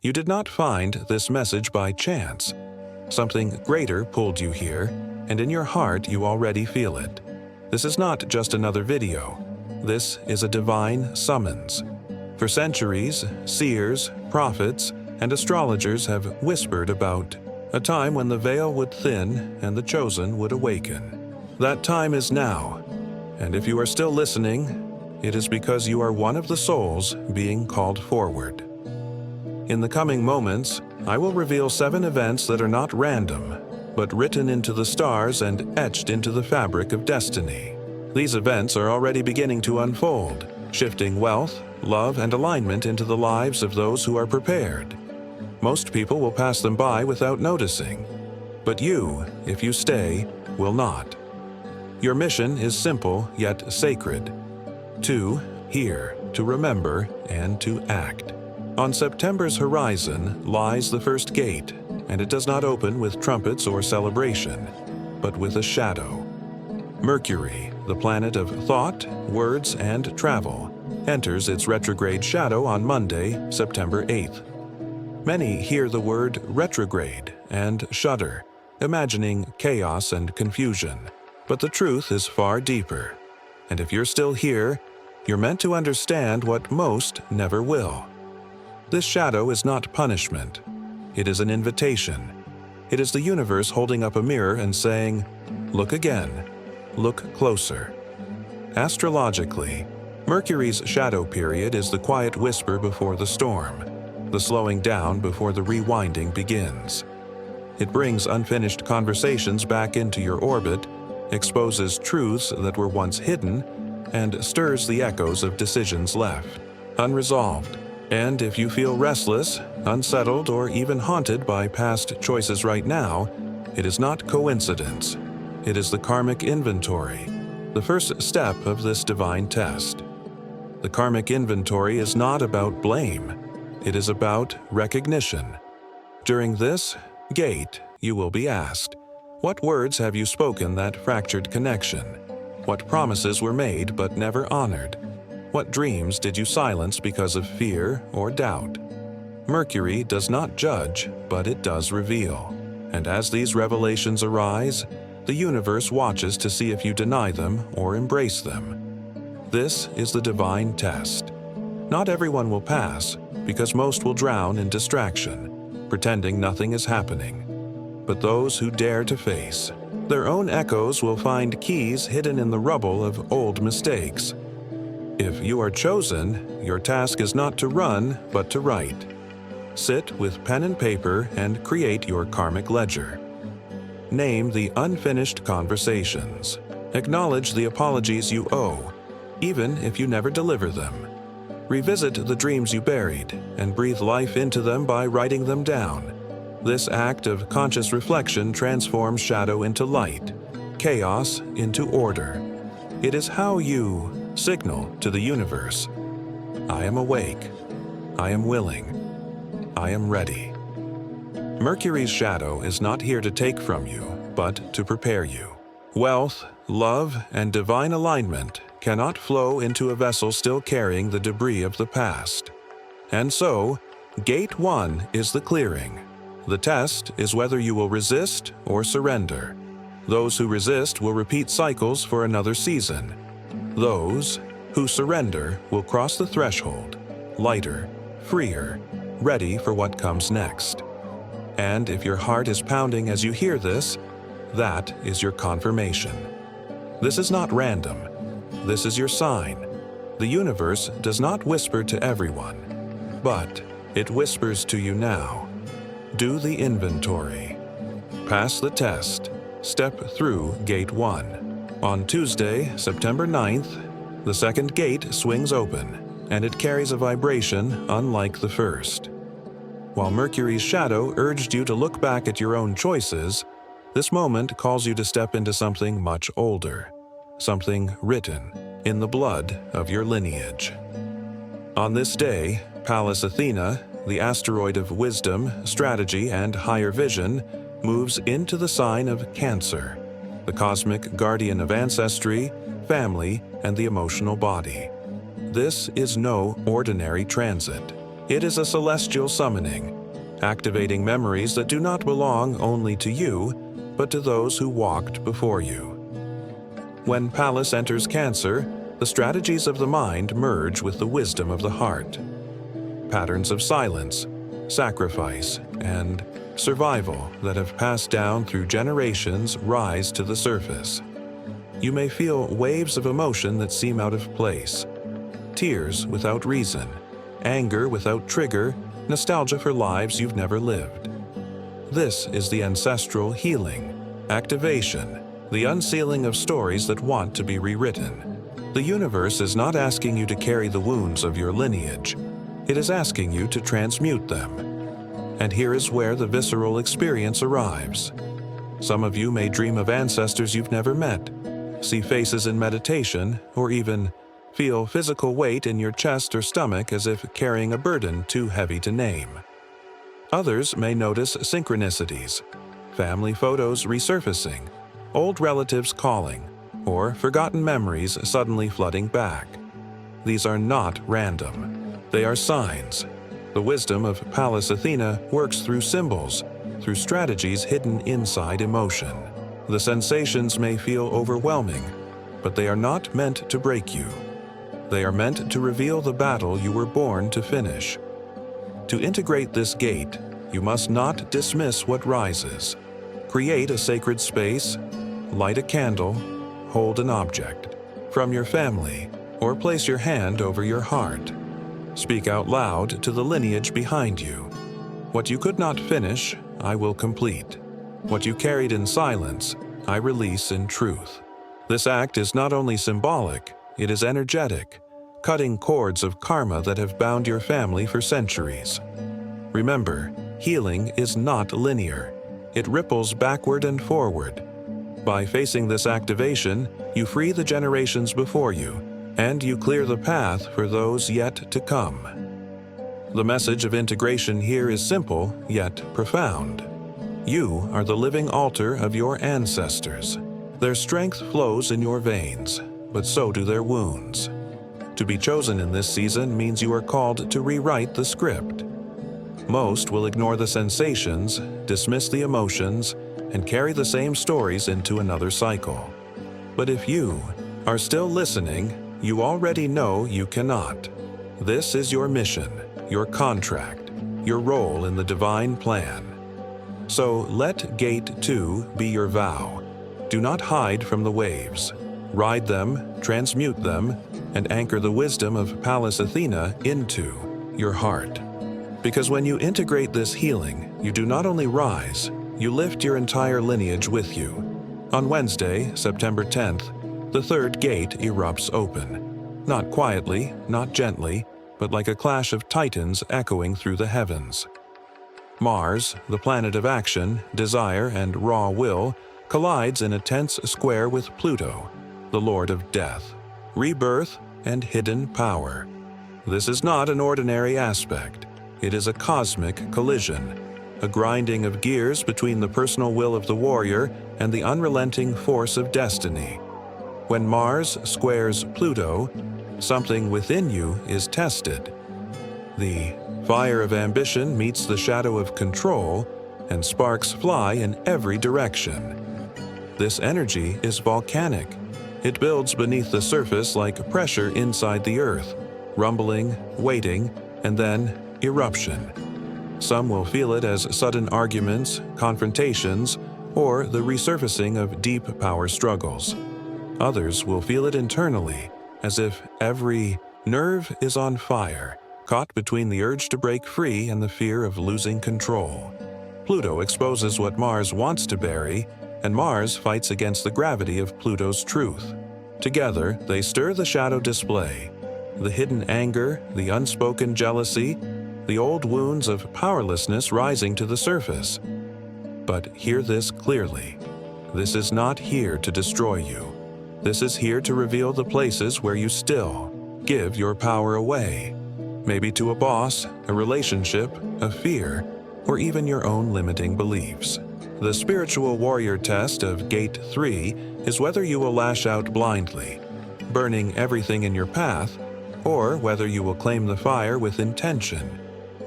You did not find this message by chance. Something greater pulled you here, and in your heart you already feel it. This is not just another video. This is a divine summons. For centuries, seers, prophets, and astrologers have whispered about a time when the veil would thin and the chosen would awaken. That time is now, and if you are still listening, it is because you are one of the souls being called forward. In the coming moments, I will reveal 7 events that are not random, but written into the stars and etched into the fabric of destiny. These events are already beginning to unfold, shifting wealth, love, and alignment into the lives of those who are prepared. Most people will pass them by without noticing, but you, if you stay, will not. Your mission is simple yet sacred: to hear, to remember, and to act. On September's horizon lies the first gate, and it does not open with trumpets or celebration, but with a shadow. Mercury, the planet of thought, words, and travel, enters its retrograde shadow on Monday, September 8th. Many hear the word retrograde and shudder, imagining chaos and confusion. But the truth is far deeper. And if you're still here, you're meant to understand what most never will. This shadow is not punishment. It is an invitation. It is the universe holding up a mirror and saying, "Look again. Look closer." Astrologically, Mercury's shadow period is the quiet whisper before the storm, the slowing down before the rewinding begins. It brings unfinished conversations back into your orbit, exposes truths that were once hidden, and stirs the echoes of decisions left unresolved. And if you feel restless, unsettled, or even haunted by past choices right now, it is not coincidence. It is the karmic inventory, the first step of this divine test. The karmic inventory is not about blame. It is about recognition. During this gate, you will be asked, what words have you spoken that fractured connection? What promises were made but never honored? What dreams did you silence because of fear or doubt? Mercury does not judge, but it does reveal. And as these revelations arise, the universe watches to see if you deny them or embrace them. This is the divine test. Not everyone will pass, because most will drown in distraction, pretending nothing is happening. But those who dare to face their own echoes will find keys hidden in the rubble of old mistakes. If you are chosen, your task is not to run, but to write. Sit with pen and paper and create your karmic ledger. Name the unfinished conversations. Acknowledge the apologies you owe, even if you never deliver them. Revisit the dreams you buried and breathe life into them by writing them down. This act of conscious reflection transforms shadow into light, chaos into order. It is how you signal to the universe, I am awake, I am willing, I am ready. Mercury's shadow is not here to take from you, but to prepare you. Wealth, love, and divine alignment cannot flow into a vessel still carrying the debris of the past. And so, Gate 1 is the clearing. The test is whether you will resist or surrender. Those who resist will repeat cycles for another season. Those who surrender will cross the threshold, lighter, freer, ready for what comes next. And if your heart is pounding as you hear this, that is your confirmation. This is not random. This is your sign. The universe does not whisper to everyone, but it whispers to you now. Do the inventory. Pass the test. Step through Gate 1. On Tuesday, September 9th, the second gate swings open, and it carries a vibration unlike the first. While Mercury's shadow urged you to look back at your own choices, this moment calls you to step into something much older, something written in the blood of your lineage. On this day, Pallas Athena, the asteroid of wisdom, strategy, and higher vision, moves into the sign of Cancer, the cosmic guardian of ancestry, family, and the emotional body. This is no ordinary transit. It is a celestial summoning, activating memories that do not belong only to you, but to those who walked before you. When Pallas enters Cancer, the strategies of the mind merge with the wisdom of the heart. Patterns of silence, sacrifice, and survival that have passed down through generations rise to the surface. You may feel waves of emotion that seem out of place. Tears without reason, anger without trigger, nostalgia for lives you've never lived. This is the ancestral healing, activation, the unsealing of stories that want to be rewritten. The universe is not asking you to carry the wounds of your lineage. It is asking you to transmute them. And here is where the visceral experience arrives. Some of you may dream of ancestors you've never met, see faces in meditation, or even feel physical weight in your chest or stomach as if carrying a burden too heavy to name. Others may notice synchronicities, family photos resurfacing, old relatives calling, or forgotten memories suddenly flooding back. These are not random. They are signs. The wisdom of Pallas Athena works through symbols, through strategies hidden inside emotion. The sensations may feel overwhelming, but they are not meant to break you. They are meant to reveal the battle you were born to finish. To integrate this gate, you must not dismiss what rises. Create a sacred space, light a candle, hold an object from your family, or place your hand over your heart. Speak out loud to the lineage behind you. What you could not finish, I will complete. What you carried in silence, I release in truth. This act is not only symbolic, it is energetic, cutting cords of karma that have bound your family for centuries. Remember, healing is not linear. It ripples backward and forward. By facing this activation, you free the generations before you, and you clear the path for those yet to come. The message of integration here is simple, yet profound. You are the living altar of your ancestors. Their strength flows in your veins, but so do their wounds. To be chosen in this season means you are called to rewrite the script. Most will ignore the sensations, dismiss the emotions, and carry the same stories into another cycle. But if you are still listening, you already know you cannot. This is your mission, your contract, your role in the divine plan. So let Gate 2 be your vow. Do not hide from the waves. Ride them, transmute them, and anchor the wisdom of Pallas Athena into your heart. Because when you integrate this healing, you do not only rise, you lift your entire lineage with you. On Wednesday, September 10th, the third gate erupts open. Not quietly, not gently, but like a clash of titans echoing through the heavens. Mars, the planet of action, desire, and raw will, collides in a tense square with Pluto, the lord of death, rebirth, and hidden power. This is not an ordinary aspect. It is a cosmic collision, a grinding of gears between the personal will of the warrior and the unrelenting force of destiny. When Mars squares Pluto, something within you is tested. The fire of ambition meets the shadow of control, and sparks fly in every direction. This energy is volcanic. It builds beneath the surface like pressure inside the earth, rumbling, waiting, and then eruption. Some will feel it as sudden arguments, confrontations, or the resurfacing of deep power struggles. Others will feel it internally, as if every nerve is on fire, caught between the urge to break free and the fear of losing control. Pluto exposes what Mars wants to bury, and Mars fights against the gravity of Pluto's truth. Together, they stir the shadow display, the hidden anger, the unspoken jealousy, the old wounds of powerlessness rising to the surface. But hear this clearly. This is not here to destroy you. This is here to reveal the places where you still give your power away. Maybe to a boss, a relationship, a fear, or even your own limiting beliefs. The spiritual warrior test of Gate 3 is whether you will lash out blindly, burning everything in your path, or whether you will claim the fire with intention.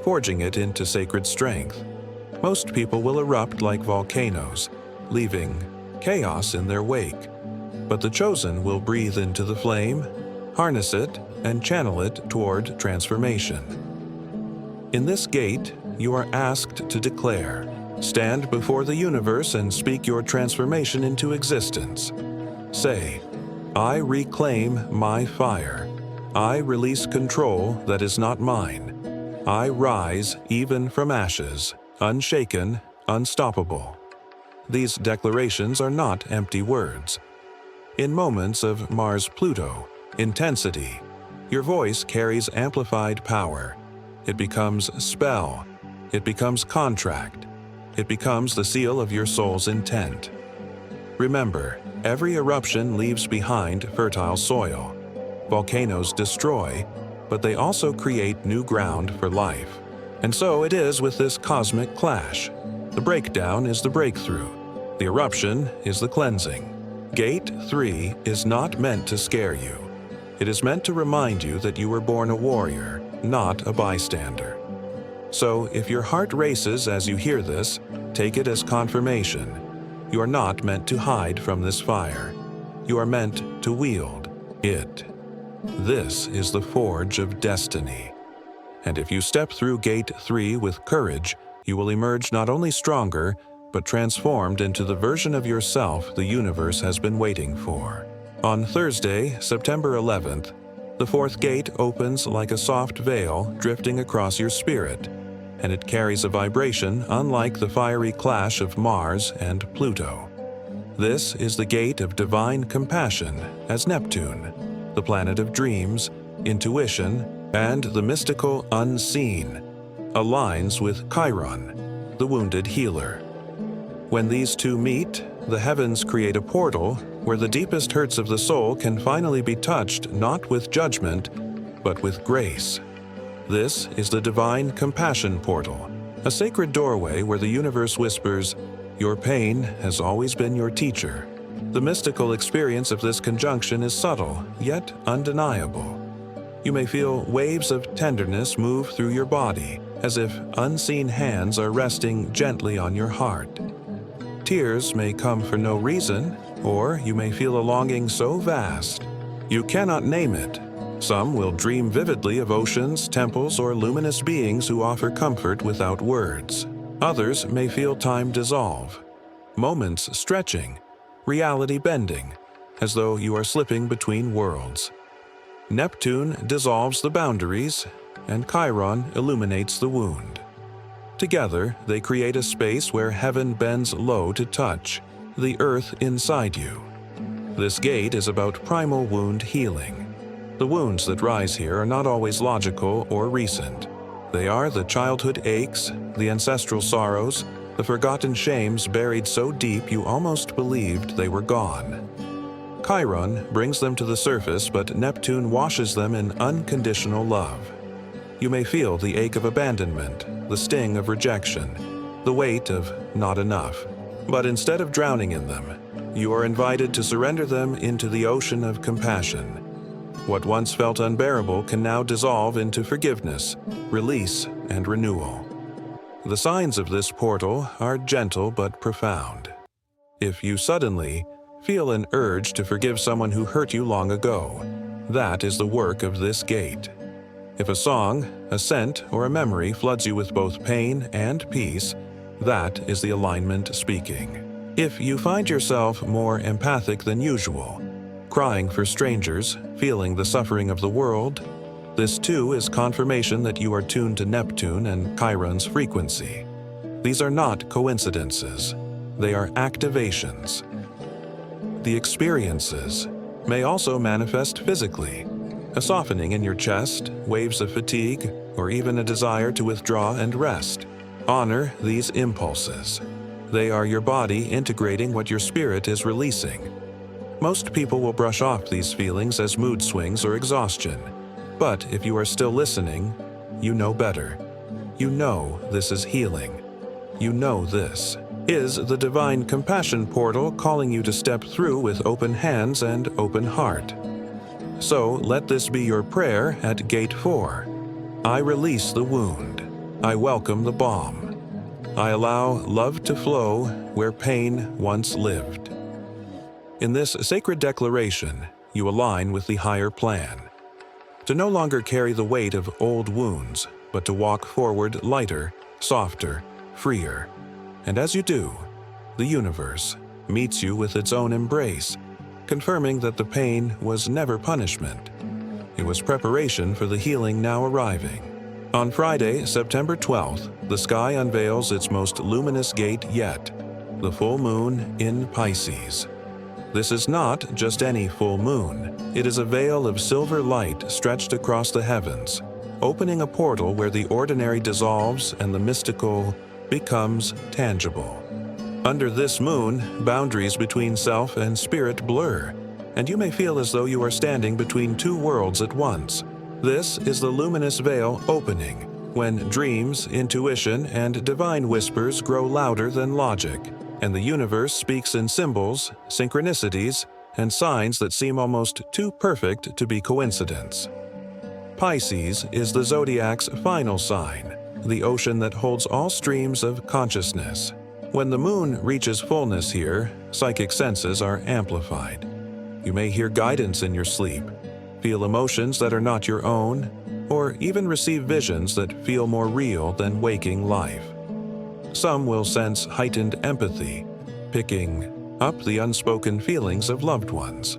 forging it into sacred strength. Most people will erupt like volcanoes, leaving chaos in their wake. But the chosen will breathe into the flame, harness it, and channel it toward transformation. In this gate, you are asked to declare, stand before the universe and speak your transformation into existence. Say, I reclaim my fire. I release control that is not mine. I rise even from ashes, unshaken, unstoppable. These declarations are not empty words. In moments of Mars Pluto intensity, your voice carries amplified power. It becomes spell. It becomes contract. It becomes the seal of your soul's intent. Remember, every eruption leaves behind fertile soil. Volcanoes destroy, but they also create new ground for life. And so it is with this cosmic clash. The breakdown is the breakthrough. The eruption is the cleansing. Gate 3 is not meant to scare you. It is meant to remind you that you were born a warrior, not a bystander. So if your heart races as you hear this, take it as confirmation. You are not meant to hide from this fire. You are meant to wield it. This is the forge of destiny. And if you step through Gate 3 with courage, you will emerge not only stronger, but transformed into the version of yourself the universe has been waiting for. On Thursday, September 11th, the fourth gate opens like a soft veil drifting across your spirit, and it carries a vibration unlike the fiery clash of Mars and Pluto. This is the gate of divine compassion as Neptune, the planet of dreams, intuition, and the mystical unseen, aligns with Chiron, the wounded healer. When these two meet, the heavens create a portal where the deepest hurts of the soul can finally be touched not with judgment, but with grace. This is the divine compassion portal, a sacred doorway where the universe whispers, "Your pain has always been your teacher." The mystical experience of this conjunction is subtle, yet undeniable. You may feel waves of tenderness move through your body, as if unseen hands are resting gently on your heart. Tears may come for no reason, or you may feel a longing so vast you cannot name it. Some will dream vividly of oceans, temples, or luminous beings who offer comfort without words. Others may feel time dissolve, moments stretching, reality bending, as though you are slipping between worlds. Neptune dissolves the boundaries, and Chiron illuminates the wound. Together, they create a space where heaven bends low to touch the earth inside you. This gate is about primal wound healing. The wounds that rise here are not always logical or recent. They are the childhood aches, the ancestral sorrows, the forgotten shames buried so deep you almost believed they were gone. Chiron brings them to the surface, but Neptune washes them in unconditional love. You may feel the ache of abandonment, the sting of rejection, the weight of not enough. But instead of drowning in them, you are invited to surrender them into the ocean of compassion. What once felt unbearable can now dissolve into forgiveness, release, and renewal. The signs of this portal are gentle but profound. If you suddenly feel an urge to forgive someone who hurt you long ago, that is the work of this gate. If a song, a scent, or a memory floods you with both pain and peace, that is the alignment speaking. If you find yourself more empathic than usual, crying for strangers, feeling the suffering of the world, this too is confirmation that you are tuned to Neptune and Chiron's frequency. These are not coincidences. They are activations. The experiences may also manifest physically. A softening in your chest, waves of fatigue, or even a desire to withdraw and rest. Honor these impulses. They are your body integrating what your spirit is releasing. Most people will brush off these feelings as mood swings or exhaustion. But if you are still listening, you know better. You know this is healing. You know this is the divine compassion portal calling you to step through with open hands and open heart. So let this be your prayer at Gate 4. I release the wound. I welcome the balm. I allow love to flow where pain once lived. In this sacred declaration, you align with the higher plan. To no longer carry the weight of old wounds, but to walk forward lighter, softer, freer. And as you do, the universe meets you with its own embrace, confirming that the pain was never punishment. It was preparation for the healing now arriving. On Friday, September 12th, the sky unveils its most luminous gate yet, the full moon in Pisces. This is not just any full moon. It is a veil of silver light stretched across the heavens, opening a portal where the ordinary dissolves and the mystical becomes tangible. Under this moon, boundaries between self and spirit blur, and you may feel as though you are standing between two worlds at once. This is the luminous veil opening, when dreams, intuition, and divine whispers grow louder than logic, and the universe speaks in symbols, synchronicities, and signs that seem almost too perfect to be coincidence. Pisces is the zodiac's final sign, the ocean that holds all streams of consciousness. When the moon reaches fullness here, psychic senses are amplified. You may hear guidance in your sleep, feel emotions that are not your own, or even receive visions that feel more real than waking life. Some will sense heightened empathy, picking up the unspoken feelings of loved ones.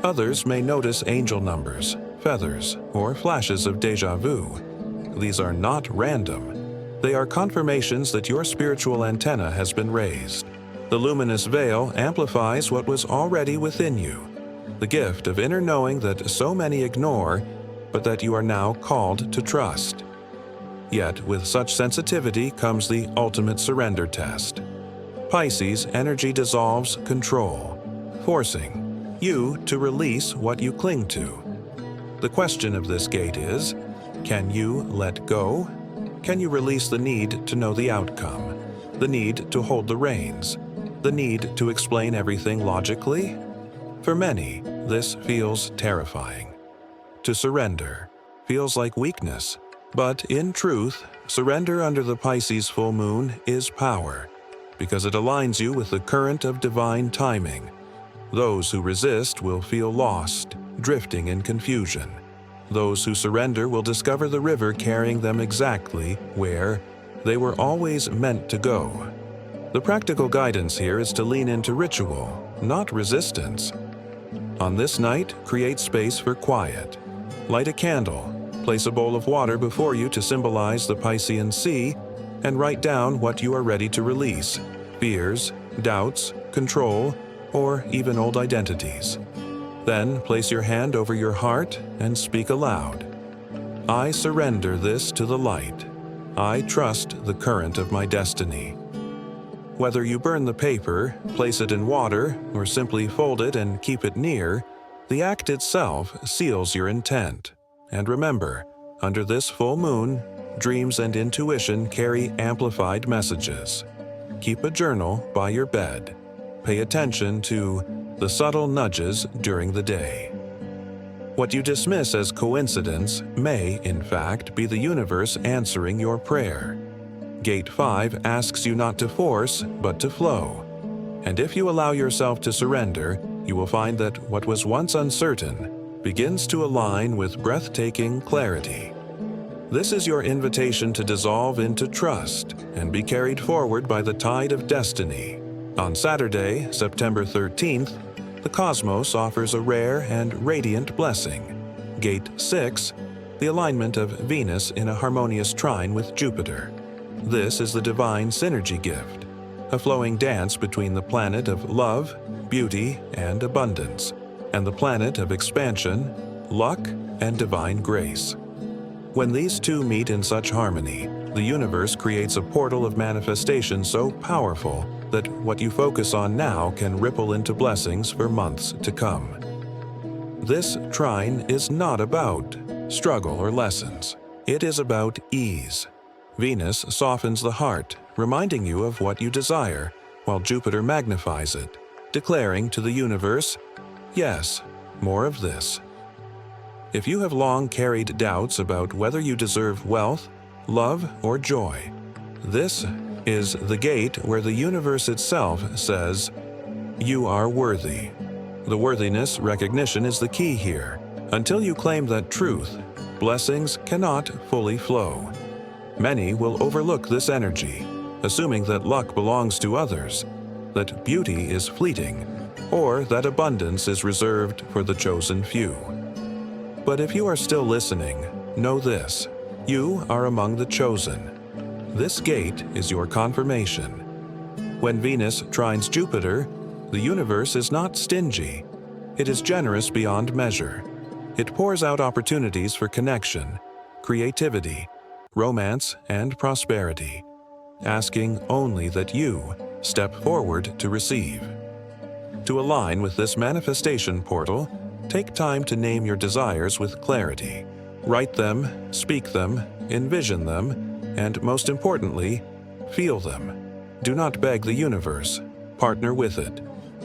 Others may notice angel numbers, feathers, or flashes of déjà vu. These are not random. They are confirmations that your spiritual antenna has been raised. The luminous veil amplifies what was already within you, the gift of inner knowing that so many ignore, but that you are now called to trust. Yet, with such sensitivity comes the ultimate surrender test. Pisces energy dissolves control, forcing you to release what you cling to. The question of this gate is, can you let go? Can you release the need to know the outcome, the need to hold the reins, the need to explain everything logically? For many, this feels terrifying. To surrender feels like weakness, but in truth, surrender under the Pisces full moon is power, because it aligns you with the current of divine timing. Those who resist will feel lost, drifting in confusion. Those who surrender will discover the river carrying them exactly where they were always meant to go. The practical guidance here is to lean into ritual, not resistance. On this night, create space for quiet. Light a candle, place a bowl of water before you to symbolize the Piscean sea, and write down what you are ready to release: fears, doubts, control, or even old identities. Then place your hand over your heart and speak aloud. I surrender this to the light. I trust the current of my destiny. Whether you burn the paper, place it in water, or simply fold it and keep it near, the act itself seals your intent. And remember, under this full moon, dreams and intuition carry amplified messages. Keep a journal by your bed. Pay attention to the subtle nudges during the day. What you dismiss as coincidence may, in fact, be the universe answering your prayer. Gate 5 asks you not to force, but to flow. And if you allow yourself to surrender, you will find that what was once uncertain begins to align with breathtaking clarity. This is your invitation to dissolve into trust and be carried forward by the tide of destiny. On Saturday, September 13th, the cosmos offers a rare and radiant blessing. Gate 6, the alignment of Venus in a harmonious trine with Jupiter. This is the divine synergy gift, a flowing dance between the planet of love, beauty, and abundance, and the planet of expansion, luck, and divine grace. When these two meet in such harmony, the universe creates a portal of manifestation so powerful that what you focus on now can ripple into blessings for months to come. This trine is not about struggle or lessons. It is about ease. Venus softens the heart, reminding you of what you desire, while Jupiter magnifies it, declaring to the universe, yes, more of this. If you have long carried doubts about whether you deserve wealth, love, or joy. This is the gate where the universe itself says, "You are worthy." The worthiness recognition is the key here. Until you claim that truth, blessings cannot fully flow. Many will overlook this energy, assuming that luck belongs to others, that beauty is fleeting, or that abundance is reserved for the chosen few. But if you are still listening, know this: you are among the chosen. This gate is your confirmation. When Venus trines Jupiter, the universe is not stingy. It is generous beyond measure. It pours out opportunities for connection, creativity, romance, and prosperity, asking only that you step forward to receive. To align with this manifestation portal, take time to name your desires with clarity. Write them, speak them, envision them, and most importantly, feel them. Do not beg the universe. Partner with it.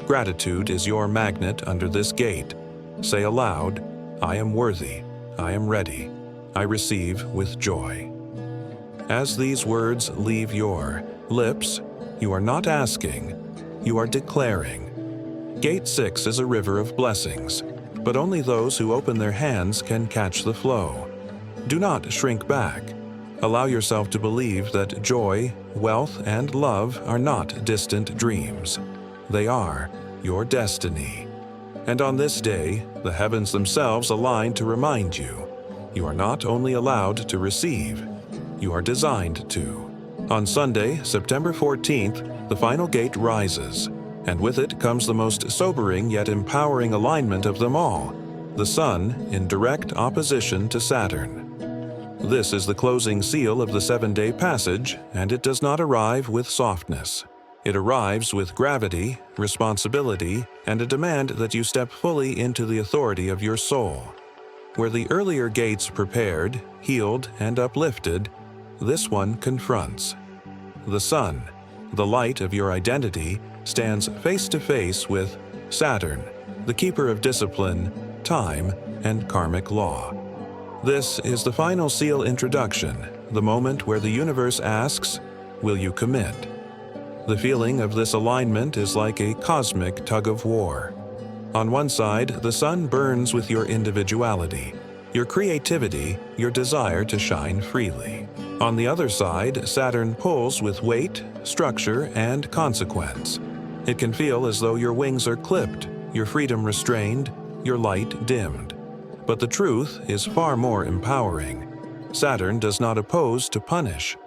Gratitude is your magnet under this gate. Say aloud, "I am worthy. I am ready. I receive with joy." As these words leave your lips, you are not asking, you are declaring. Gate 6 is a river of blessings, but only those who open their hands can catch the flow. Do not shrink back. Allow yourself to believe that joy, wealth, and love are not distant dreams. They are your destiny. And on this day, the heavens themselves align to remind you, you are not only allowed to receive, you are designed to. On Sunday, September 14th, the final gate rises, and with it comes the most sobering yet empowering alignment of them all, the Sun in direct opposition to Saturn. This is the closing seal of the 7-day passage, and it does not arrive with softness. It arrives with gravity, responsibility, and a demand that you step fully into the authority of your soul. Where the earlier gates prepared, healed, and uplifted, this one confronts. The Sun, the light of your identity, stands face to face with Saturn, the keeper of discipline, time, and karmic law. This is the final seal introduction, the moment where the universe asks, "Will you commit?" The feeling of this alignment is like a cosmic tug-of-war. On one side, the Sun burns with your individuality, your creativity, your desire to shine freely. On the other side, Saturn pulls with weight, structure, and consequence. It can feel as though your wings are clipped, your freedom restrained, your light dimmed. But the truth is far more empowering. Saturn does not oppose to punish.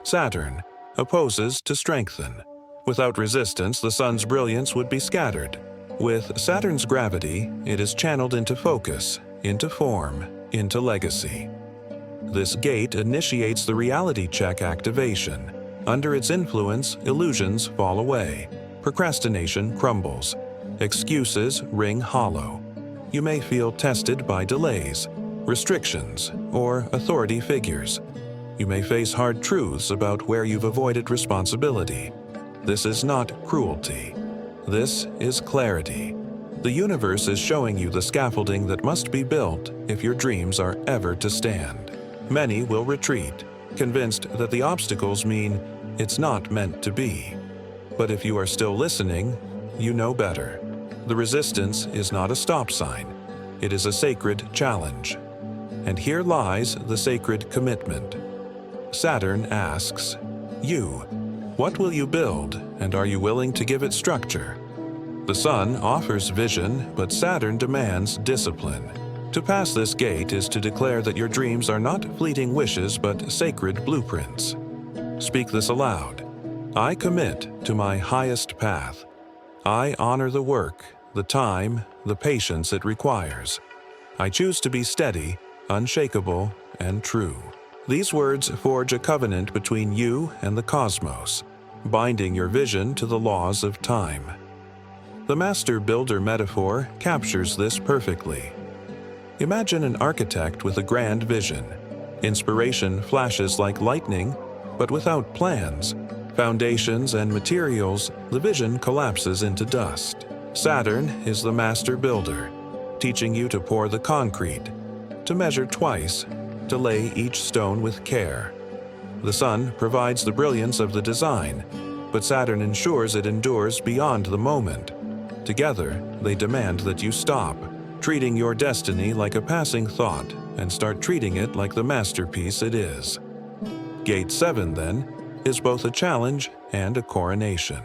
Saturn opposes to strengthen. Without resistance, the Sun's brilliance would be scattered. With Saturn's gravity, it is channeled into focus, into form, into legacy. This gate initiates the reality check activation. Under its influence, illusions fall away. Procrastination crumbles. Excuses ring hollow. You may feel tested by delays, restrictions, or authority figures. You may face hard truths about where you've avoided responsibility. This is not cruelty. This is clarity. The universe is showing you the scaffolding that must be built if your dreams are ever to stand. Many will retreat, convinced that the obstacles mean it's not meant to be. But if you are still listening, you know better. The resistance is not a stop sign. It is a sacred challenge. And here lies the sacred commitment. Saturn asks, "You, what will you build, and are you willing to give it structure?" The Sun offers vision, but Saturn demands discipline. To pass this gate is to declare that your dreams are not fleeting wishes but sacred blueprints. Speak this aloud. I commit to my highest path. I honor the work, the time, the patience it requires. I choose to be steady, unshakable, and true. These words forge a covenant between you and the cosmos, binding your vision to the laws of time. The master builder metaphor captures this perfectly. Imagine an architect with a grand vision. Inspiration flashes like lightning, but without plans, foundations, and materials, the vision collapses into dust. Saturn is the master builder, teaching you to pour the concrete, to measure twice, to lay each stone with care. The sun provides the brilliance of the design, but Saturn ensures it endures beyond the moment. Together, they demand that you stop, treating your destiny like a passing thought, and start treating it like the masterpiece it is. Gate 7, then, is both a challenge and a coronation.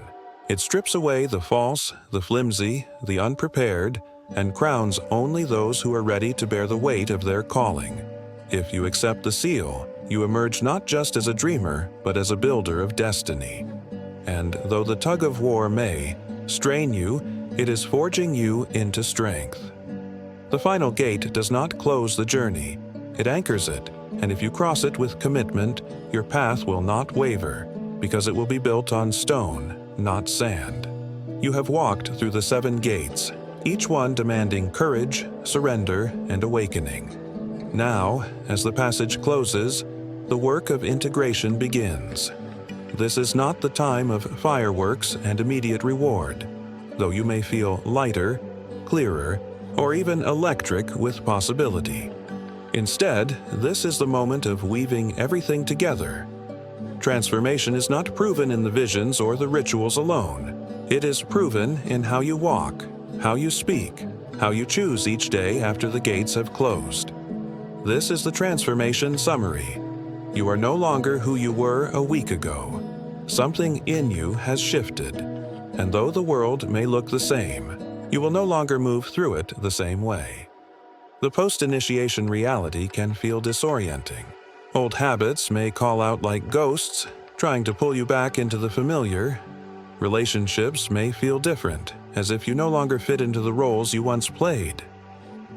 It strips away the false, the flimsy, the unprepared, and crowns only those who are ready to bear the weight of their calling. If you accept the seal, you emerge not just as a dreamer, but as a builder of destiny. And though the tug of war may strain you, it is forging you into strength. The final gate does not close the journey. It anchors it, and if you cross it with commitment, your path will not waver, because it will be built on stone, not sand. You have walked through the 7 gates, each one demanding courage, surrender, and awakening. Now, as the passage closes, the work of integration begins. This is not the time of fireworks and immediate reward, though you may feel lighter, clearer, or even electric with possibility. Instead, this is the moment of weaving everything together. Transformation is not proven in the visions or the rituals alone. It is proven in how you walk, how you speak, how you choose each day after the gates have closed. This is the transformation summary. You are no longer who you were a week ago. Something in you has shifted, and though the world may look the same, you will no longer move through it the same way. The post-initiation reality can feel disorienting. Old habits may call out like ghosts, trying to pull you back into the familiar. Relationships may feel different, as if you no longer fit into the roles you once played.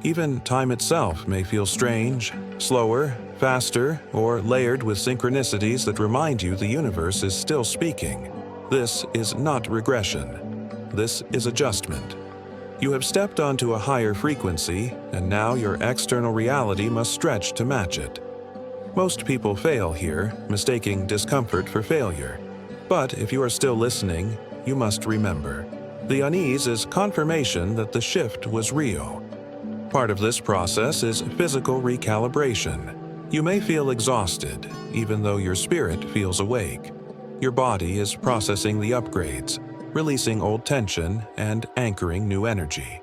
Even time itself may feel strange, slower, faster, or layered with synchronicities that remind you the universe is still speaking. This is not regression. This is adjustment. You have stepped onto a higher frequency, and now your external reality must stretch to match it. Most people fail here, mistaking discomfort for failure. But if you are still listening, you must remember. The unease is confirmation that the shift was real. Part of this process is physical recalibration. You may feel exhausted, even though your spirit feels awake. Your body is processing the upgrades, releasing old tension and anchoring new energy.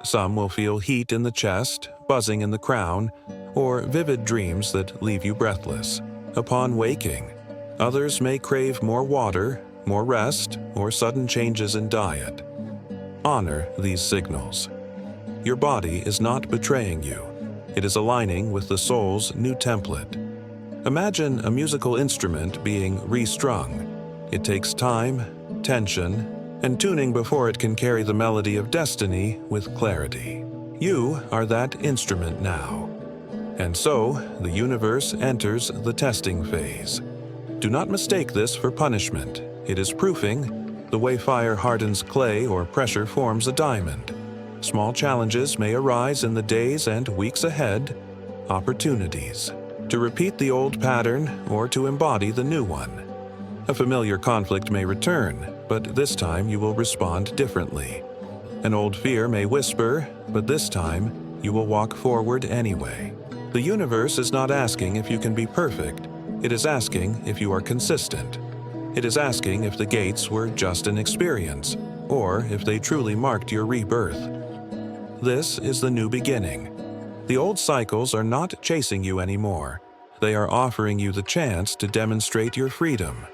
Some will feel heat in the chest, buzzing in the crown, or vivid dreams that leave you breathless upon waking. Others may crave more water, more rest, or sudden changes in diet. Honor these signals. Your body is not betraying you. It is aligning with the soul's new template. Imagine a musical instrument being restrung. It takes time, tension, and tuning before it can carry the melody of destiny with clarity. You are that instrument now. And so, the universe enters the testing phase. Do not mistake this for punishment. It is proofing, the way fire hardens clay or pressure forms a diamond. Small challenges may arise in the days and weeks ahead, opportunities to repeat the old pattern or to embody the new one. A familiar conflict may return, but this time you will respond differently. An old fear may whisper, but this time you will walk forward anyway. The universe is not asking if you can be perfect. It is asking if you are consistent. It is asking if the gates were just an experience, or if they truly marked your rebirth. This is the new beginning. The old cycles are not chasing you anymore. They are offering you the chance to demonstrate your freedom.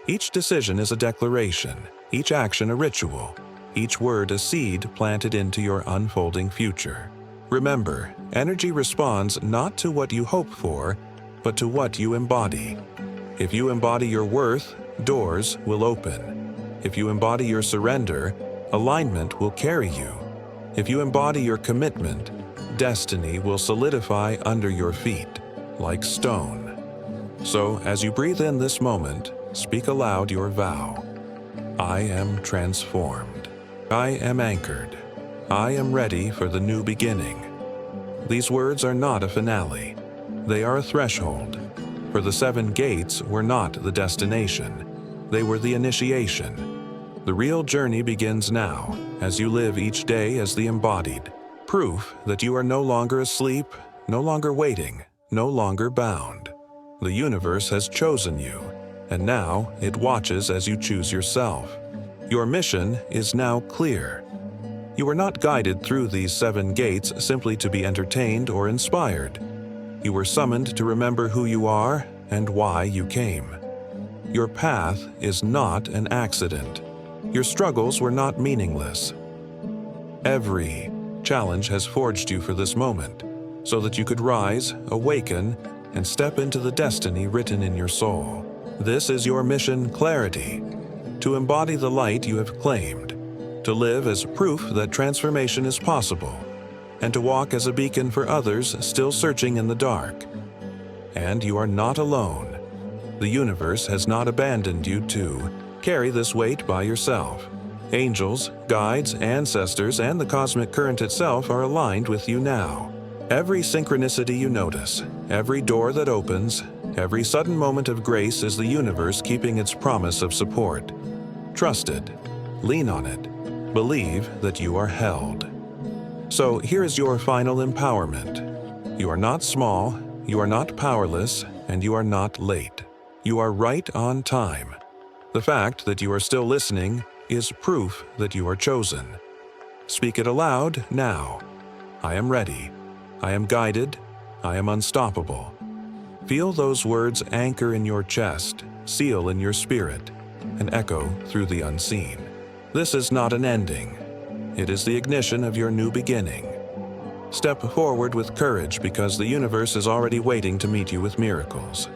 Each decision is a declaration, each action a ritual, each word a seed planted into your unfolding future. Remember, energy responds not to what you hope for, but to what you embody. If you embody your worth, doors will open. If you embody your surrender, alignment will carry you. If you embody your commitment, destiny will solidify under your feet, like stone. So, as you breathe in this moment, speak aloud your vow. I am transformed. I am anchored. I am ready for the new beginning. These words are not a finale. They are a threshold. For the 7 gates were not the destination. They were the initiation. The real journey begins now, as you live each day as the embodied. Proof that you are no longer asleep, no longer waiting, no longer bound. The universe has chosen you, and now it watches as you choose yourself. Your mission is now clear. You were not guided through these 7 gates simply to be entertained or inspired. You were summoned to remember who you are and why you came. Your path is not an accident. Your struggles were not meaningless. Every challenge has forged you for this moment, so that you could rise, awaken, and step into the destiny written in your soul. This is your mission clarity, to embody the light you have claimed, to live as proof that transformation is possible, and to walk as a beacon for others still searching in the dark. And you are not alone. The universe has not abandoned you to carry this weight by yourself. Angels, guides, ancestors, and the cosmic current itself are aligned with you now. Every synchronicity you notice, every door that opens, every sudden moment of grace is the universe keeping its promise of support. Trust it. Lean on it. Believe that you are held. So here is your final empowerment. You are not small, you are not powerless, and you are not late. You are right on time. The fact that you are still listening is proof that you are chosen. Speak it aloud now. I am ready. I am guided. I am unstoppable. Feel those words anchor in your chest, seal in your spirit, and echo through the unseen. This is not an ending. It is the ignition of your new beginning. Step forward with courage because the universe is already waiting to meet you with miracles.